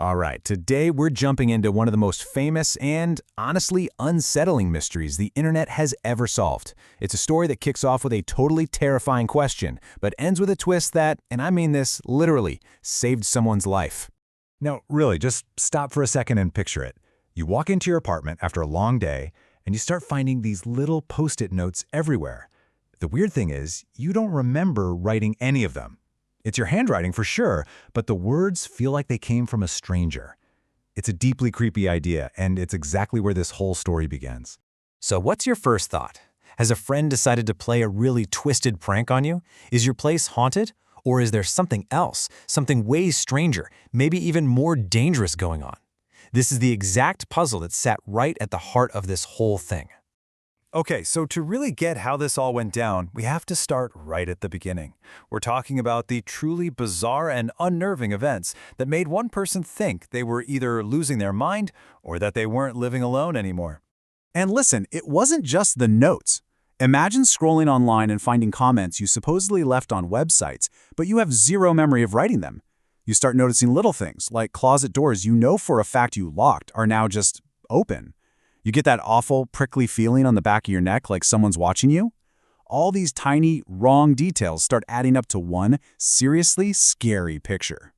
All right, today we're jumping into one of the most famous and, honestly, unsettling mysteries the internet has ever solved. It's a story that kicks off with a totally terrifying question, but ends with a twist that, and I mean this literally, saved someone's life. Now, really, just stop for a second and picture it. You walk into your apartment after a long day, and you start finding these little Post-it notes everywhere. The weird thing is, you don't remember writing any of them. It's your handwriting for sure, but the words feel like they came from a stranger. It's a deeply creepy idea, and it's exactly where this whole story begins. So what's your first thought? Has a friend decided to play a really twisted prank on you? Is your place haunted? Or is there something else, something way stranger, maybe even more dangerous going on? This is the exact puzzle that sat right at the heart of this whole thing. Okay, so to really get how this all went down, we have to start right at the beginning. We're talking about the truly bizarre and unnerving events that made one person think they were either losing their mind or that they weren't living alone anymore. And listen, it wasn't just the notes. Imagine scrolling online and finding comments you supposedly left on websites, but you have zero memory of writing them. You start noticing little things, like closet doors you know for a fact you locked are now just open. You get that awful, prickly feeling on the back of your neck like someone's watching you. All these tiny, wrong details start adding up to one seriously scary picture.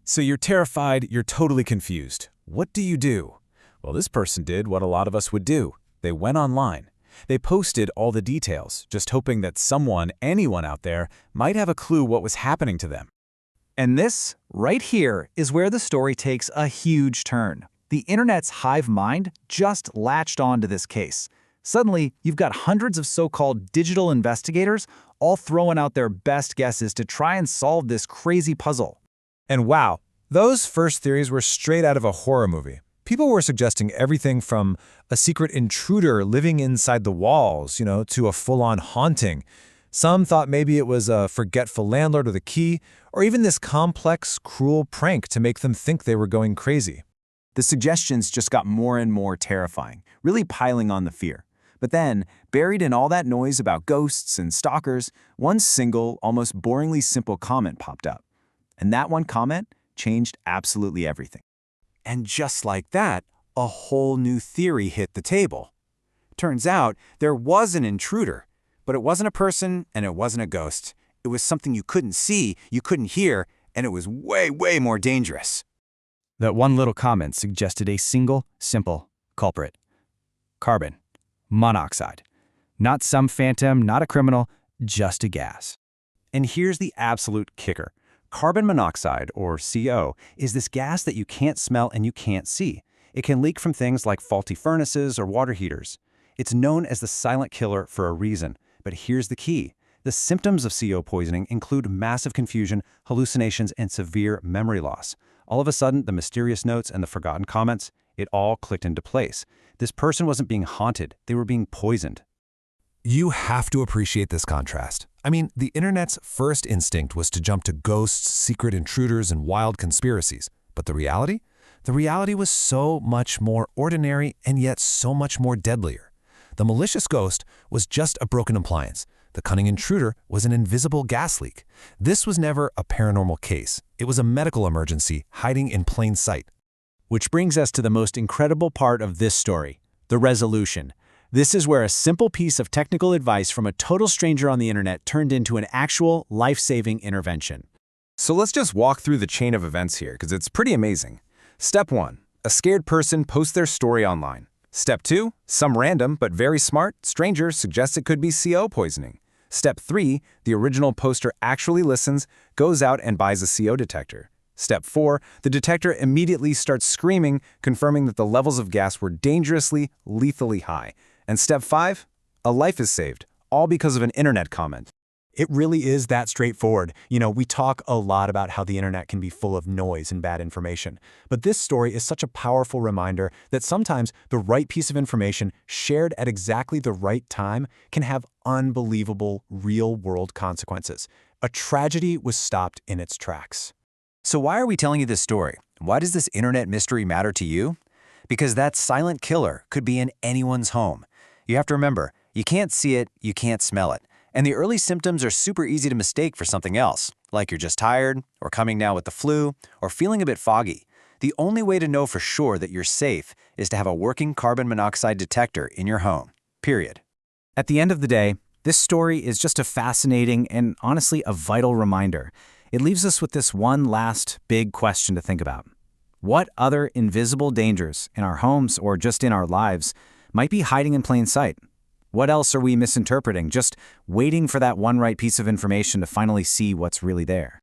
So you're terrified, you're totally confused. What do you do? Well, this person did what a lot of us would do. They went online. They posted all the details, just hoping that someone, anyone out there, might have a clue what was happening to them. And this, right here, is where the story takes a huge turn. The internet's hive mind just latched on to this case. Suddenly, you've got hundreds of so-called digital investigators all throwing out their best guesses to try and solve this crazy puzzle. And wow, those first theories were straight out of a horror movie. People were suggesting everything from a secret intruder living inside the walls, to a full-on haunting. Some thought maybe it was a forgetful landlord with a key, or even this complex, cruel prank to make them think they were going crazy. The suggestions just got more and more terrifying, really piling on the fear. But then, buried in all that noise about ghosts and stalkers, one single, almost boringly simple comment popped up. And that one comment changed absolutely everything. And just like that, a whole new theory hit the table. Turns out, there was an intruder, but it wasn't a person and it wasn't a ghost. It was something you couldn't see, you couldn't hear, and it was way, way more dangerous. That one little comment suggested a single, simple culprit. Carbon monoxide. Not some phantom, not a criminal, just a gas. And here's the absolute kicker. Carbon monoxide, or CO, is this gas that you can't smell and you can't see. It can leak from things like faulty furnaces or water heaters. It's known as the silent killer for a reason. But here's the key. The symptoms of CO poisoning include massive confusion, hallucinations, and severe memory loss. All of a sudden, the mysterious notes and the forgotten comments, it all clicked into place. This person wasn't being haunted, they were being poisoned. You have to appreciate this contrast. I mean, the internet's first instinct was to jump to ghosts, secret intruders, and wild conspiracies. But the reality? The reality was so much more ordinary and yet so much more deadlier. The malicious ghost was just a broken appliance. The cunning intruder was an invisible gas leak. This was never a paranormal case. It was a medical emergency hiding in plain sight. Which brings us to the most incredible part of this story, the resolution. This is where a simple piece of technical advice from a total stranger on the internet turned into an actual life-saving intervention. So let's just walk through the chain of events here, because it's pretty amazing. Step 1. A scared person posts their story online. Step 2. Some random but very smart stranger suggests it could be CO poisoning. Step 3. The original poster actually listens, goes out and buys a CO detector. Step 4. The detector immediately starts screaming, confirming that the levels of gas were dangerously, lethally high. And Step 5. A life is saved, all because of an internet comment. It really is that straightforward. We talk a lot about how the internet can be full of noise and bad information. But this story is such a powerful reminder that sometimes the right piece of information shared at exactly the right time can have unbelievable real-world consequences. A tragedy was stopped in its tracks. So why are we telling you this story? Why does this internet mystery matter to you? Because that silent killer could be in anyone's home. You have to remember, you can't see it, you can't smell it. And the early symptoms are super easy to mistake for something else, like you're just tired, or coming down with the flu, or feeling a bit foggy. The only way to know for sure that you're safe is to have a working carbon monoxide detector in your home. Period. At the end of the day, this story is just a fascinating and honestly a vital reminder. It leaves us with this one last big question to think about. What other invisible dangers in our homes or just in our lives might be hiding in plain sight? What else are we misinterpreting, just waiting for that one right piece of information to finally see what's really there?